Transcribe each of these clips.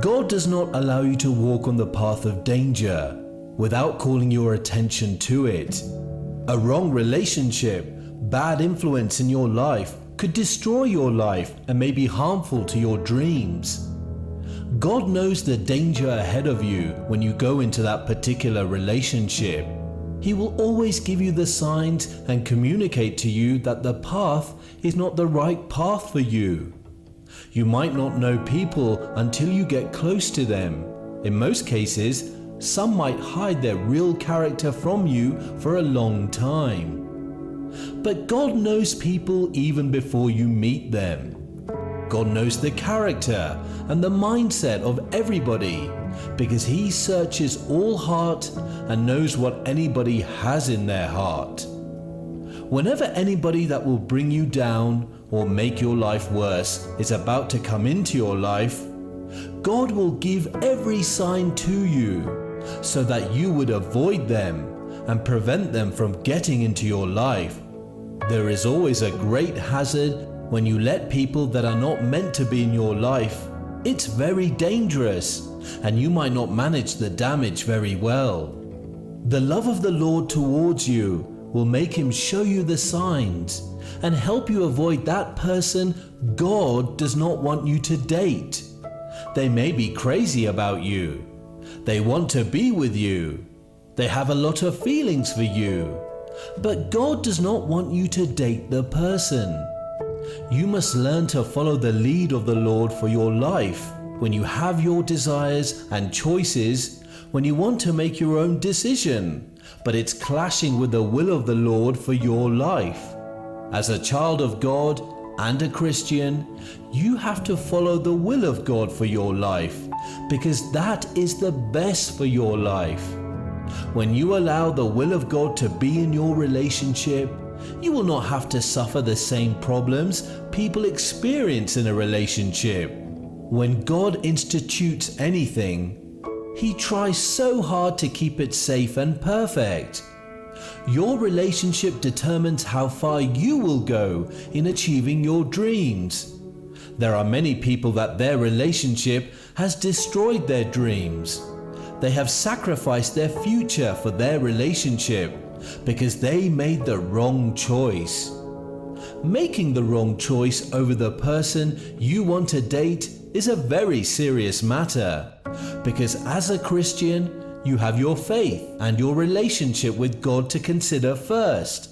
God does not allow you to walk on the path of danger without calling your attention to it. A wrong relationship, bad influence in your life could destroy your life and may be harmful to your dreams. God knows the danger ahead of you when you go into that particular relationship. He will always give you the signs and communicate to you that the path is not the right path for you. You might not know people until you get close to them. In most cases, some might hide their real character from you for a long time. But God knows people even before you meet them. God knows the character and the mindset of everybody because He searches all heart and knows what anybody has in their heart. Whenever anybody that will bring you down or make your life worse is about to come into your life, God will give every sign to you so that you would avoid them and prevent them from getting into your life. There is always a great hazard when you let people that are not meant to be in your life. It's very dangerous, and you might not manage the damage very well. The love of the Lord towards you will make Him show you the signs and help you avoid that person God does not want you to date. They may be crazy about you. They want to be with you. They have a lot of feelings for you. But God does not want you to date the person. You must learn to follow the lead of the Lord for your life when you have your desires and choices, when you want to make your own decision, but it's clashing with the will of the Lord for your life. As a child of God and a Christian, you have to follow the will of God for your life because that is the best for your life. When you allow the will of God to be in your relationship, you will not have to suffer the same problems people experience in a relationship. When God institutes anything, He tries so hard to keep it safe and perfect. Your relationship determines how far you will go in achieving your dreams. There are many people that their relationship has destroyed their dreams. They have sacrificed their future for their relationship because they made the wrong choice. Making the wrong choice over the person you want to date is a very serious matter because as a Christian, you have your faith and your relationship with God to consider first.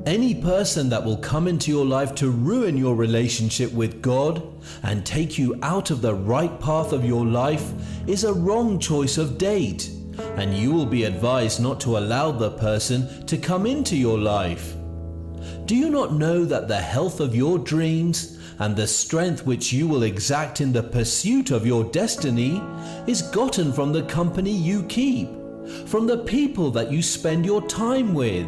Any person that will come into your life to ruin your relationship with God and take you out of the right path of your life is a wrong choice of date, and you will be advised not to allow the person to come into your life. Do you not know that the health of your dreams and the strength which you will exact in the pursuit of your destiny is gotten from the company you keep, from the people that you spend your time with?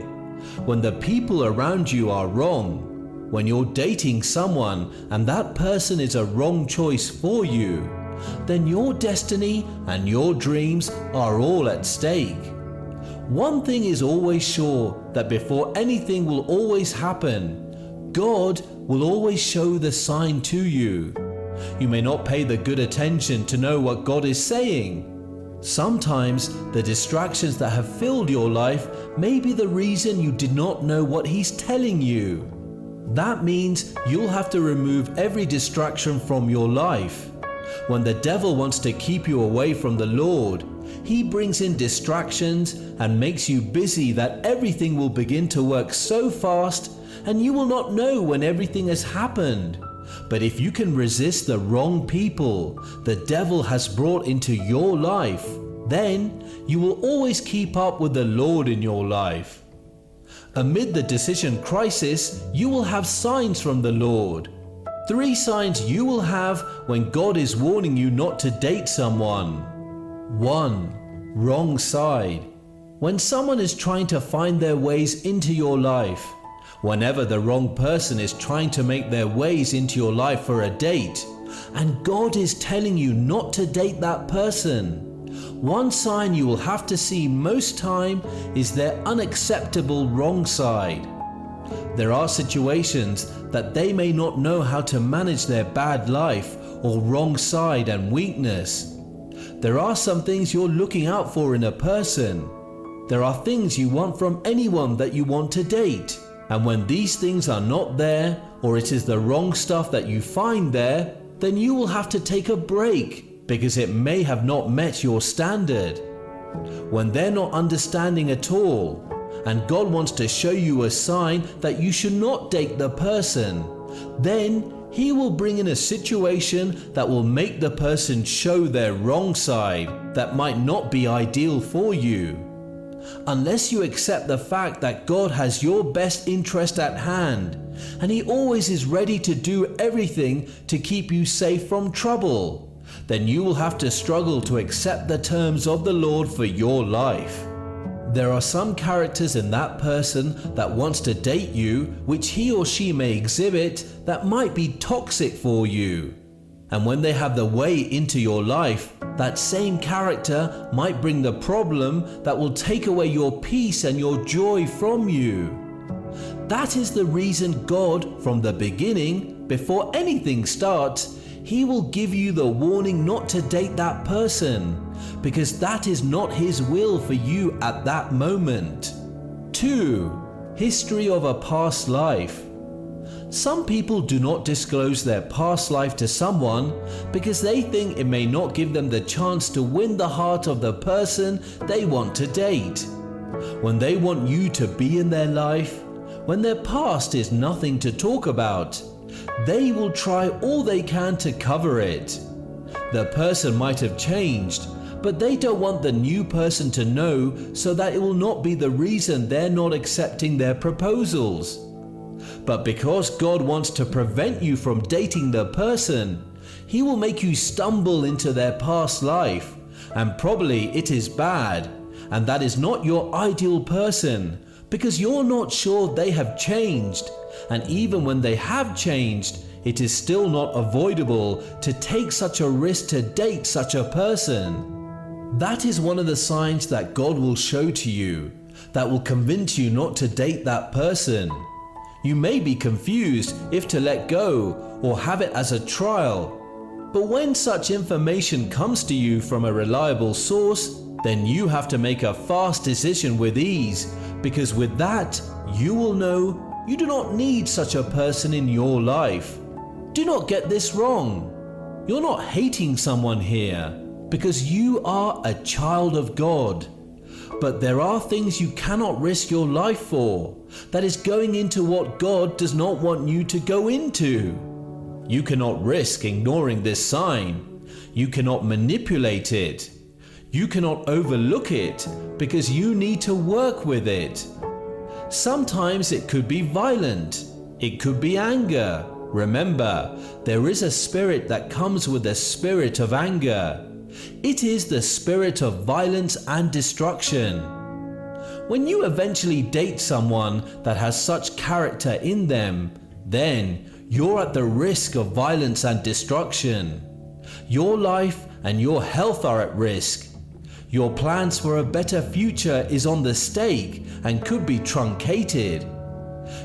When the people around you are wrong, when you're dating someone and that person is a wrong choice for you, then your destiny and your dreams are all at stake. One thing is always sure, that before anything will always happen, God will always show the sign to you. You may not pay the good attention to know what God is saying. Sometimes the distractions that have filled your life may be the reason you did not know what He's telling you. That means you'll have to remove every distraction from your life. When the devil wants to keep you away from the Lord, he brings in distractions and makes you busy that everything will begin to work so fast and you will not know when everything has happened. But if you can resist the wrong people the devil has brought into your life, then you will always keep up with the Lord in your life. Amid the decision crisis, you will have signs from the Lord. 3 signs you will have when God is warning you not to date someone. 1. Wrong side. When someone is trying to find their ways into your life, whenever the wrong person is trying to make their ways into your life for a date, and God is telling you not to date that person, one sign you will have to see most time is their unacceptable wrong side. There are situations that they may not know how to manage their bad life or wrong side and weakness. There are some things you're looking out for in a person. There are things you want from anyone that you want to date. And when these things are not there, or it is the wrong stuff that you find there, then you will have to take a break because it may have not met your standard. When they're not understanding at all, and God wants to show you a sign that you should not date the person, then He will bring in a situation that will make the person show their wrong side that might not be ideal for you. Unless you accept the fact that God has your best interest at hand, and He always is ready to do everything to keep you safe from trouble, then you will have to struggle to accept the terms of the Lord for your life. There are some characters in that person that wants to date you which he or she may exhibit that might be toxic for you. And when they have the way into your life, that same character might bring the problem that will take away your peace and your joy from you. That is the reason God, from the beginning, before anything starts, He will give you the warning not to date that person, because that is not His will for you at that moment. 2. History of a past life. Some people do not disclose their past life to someone because they think it may not give them the chance to win the heart of the person they want to date. When they want you to be in their life, when their past is nothing to talk about, they will try all they can to cover it. The person might have changed, but they don't want the new person to know so that it will not be the reason they're not accepting their proposals. But because God wants to prevent you from dating the person, He will make you stumble into their past life, and probably it is bad, and that is not your ideal person, because you're not sure they have changed, and even when they have changed, it is still not avoidable to take such a risk to date such a person. That is one of the signs that God will show to you that will convince you not to date that person. You may be confused if to let go or have it as a trial. But when such information comes to you from a reliable source, then you have to make a fast decision with ease, because with that, you will know you do not need such a person in your life. Do not get this wrong. You're not hating someone here, because you are a child of God. But there are things you cannot risk your life for, that is going into what God does not want you to go into. You cannot risk ignoring this sign. You cannot manipulate it. You cannot overlook it, because you need to work with it. Sometimes it could be violent. It could be anger. Remember, there is a spirit that comes with the spirit of anger. It is the spirit of violence and destruction. When you eventually date someone that has such character in them, then you're at the risk of violence and destruction. Your life and your health are at risk. Your plans for a better future is on the stake and could be truncated.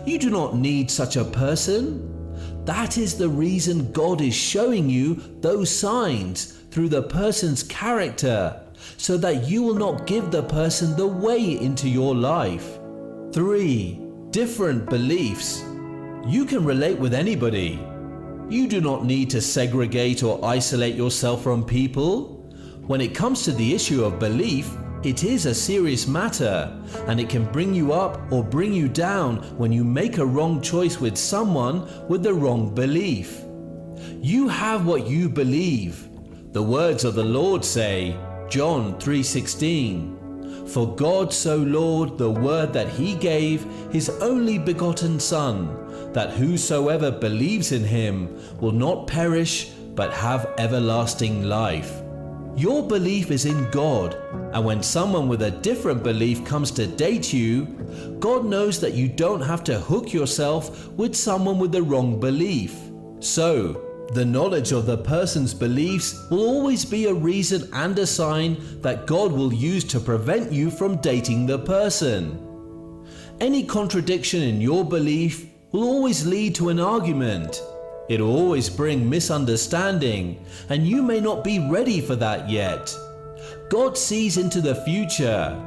You do not need such a person. That is the reason God is showing you those signs through the person's character, so that you will not give the person the way into your life. 3. Different beliefs. You can relate with anybody. You do not need to segregate or isolate yourself from people. When it comes to the issue of belief, it is a serious matter, and it can bring you up or bring you down when you make a wrong choice with someone with the wrong belief. You have what you believe. The words of the Lord say, John 3:16, "For God so loved the word that He gave His only begotten Son, that whosoever believes in Him will not perish but have everlasting life." Your belief is in God, and when someone with a different belief comes to date you, God knows that you don't have to hook yourself with someone with the wrong belief. So, the knowledge of the person's beliefs will always be a reason and a sign that God will use to prevent you from dating the person. Any contradiction in your belief will always lead to an argument. It'll always bring misunderstanding, and you may not be ready for that yet. God sees into the future.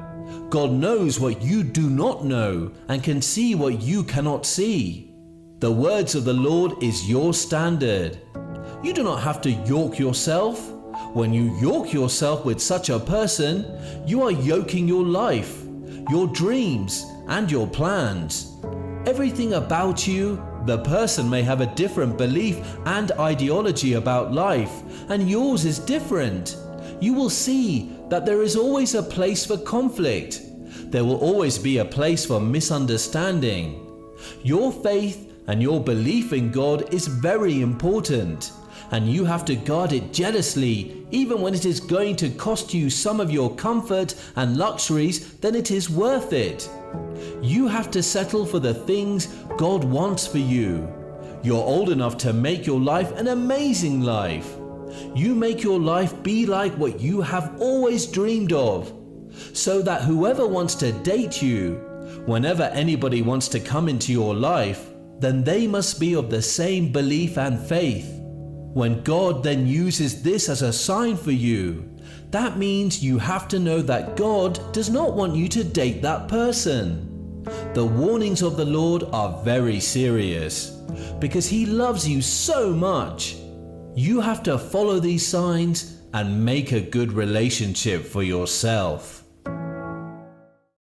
God knows what you do not know and can see what you cannot see. The words of the Lord is your standard. You do not have to yoke yourself. When you yoke yourself with such a person, you are yoking your life, your dreams, and your plans. Everything about you, the person may have a different belief and ideology about life, and yours is different. You will see that there is always a place for conflict. There will always be a place for misunderstanding. Your faith and your belief in God is very important, and you have to guard it jealously. Even when it is going to cost you some of your comfort and luxuries, then it is worth it. You have to settle for the things God wants for you. You're old enough to make your life an amazing life. You make your life be like what you have always dreamed of, so that whoever wants to date you, whenever anybody wants to come into your life, then they must be of the same belief and faith. When God then uses this as a sign for you, that means you have to know that God does not want you to date that person. The warnings of the Lord are very serious because He loves you so much. You have to follow these signs and make a good relationship for yourself.